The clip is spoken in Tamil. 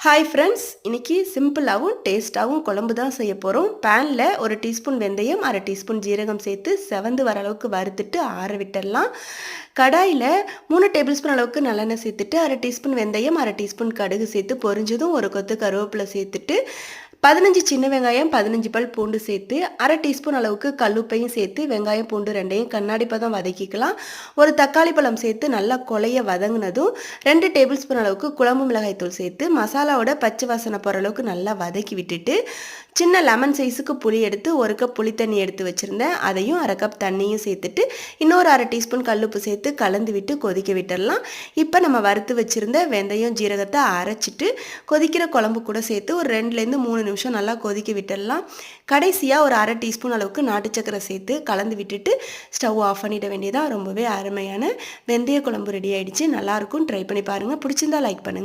ஹாய் ஃப்ரெண்ட்ஸ், இன்னைக்கு சிம்பிளாகவும் டேஸ்ட்டாகவும் குழம்பு தான் செய்ய போகிறோம். பேனில் ஒரு டீஸ்பூன் வெந்தயம், அரை டீஸ்பூன் ஜீரகம் சேர்த்து செவந்து வர அளவுக்கு வறுத்துட்டு ஆற விட்டுடலாம். கடாயில் 3 டேபிள் ஸ்பூன் அளவுக்கு நல்லெண்ணெய் சேர்த்துட்டு அரை டீஸ்பூன் வெந்தயம், அரை டீஸ்பூன் கடுகு சேர்த்து பொரிஞ்சதும் ஒரு கொத்து கருவேப்பிலை சேர்த்துட்டு 15 சின்ன வெங்காயம், 15 பல் பூண்டு சேர்த்து அரை டீஸ்பூன் அளவுக்கு கல்லுப்பையும் சேர்த்து வெங்காயம் பூண்டு ரெண்டையும் கண்ணாடி பதம் வதக்கிக்கலாம். ஒரு தக்காளி பழம் சேர்த்து நல்லா கொலைய வதங்கினதும் 2 டேபிள் ஸ்பூன் அளவுக்கு குழம்பு மிளகாய் தூள் சேர்த்து மசாலாவோட பச்சை வாசனை போகிற அளவுக்கு நல்லா வதக்கி விட்டுட்டு சின்ன லெமன் சைஸுக்கு புளி எடுத்து ஒரு கப் புளி தண்ணி எடுத்து வச்சுருந்தேன். அதையும் அரை கப் தண்ணியும் சேர்த்துட்டு இன்னொரு அரை டீஸ்பூன் கல்லுப்பு சேர்த்து கலந்து விட்டு கொதிக்க விட்டுடலாம். இப்போ நம்ம வறுத்து வச்சுருந்த வெந்தயம் ஜீரகத்தை அரைச்சிட்டு கொதிக்கிற குழம்பு கூட சேர்த்து ஒரு 2லேருந்து 3 நிமிஷம் நல்லா கொதிக்க விட்டுடலாம். கடைசியாக ஒரு அரை டீஸ்பூன் அளவுக்கு நாட்டு சக்கரை சேர்த்து கலந்து விட்டுட்டு ஸ்டவ் ஆஃப் பண்ணிட வேண்டியதான். ரொம்பவே அருமையான வெந்தய குழம்பு ரெடி ஆகிடுச்சு. நல்லாயிருக்கும், ட்ரை பண்ணி பாருங்கள். பிடிச்சிருந்தா லைக் பண்ணுங்கள்.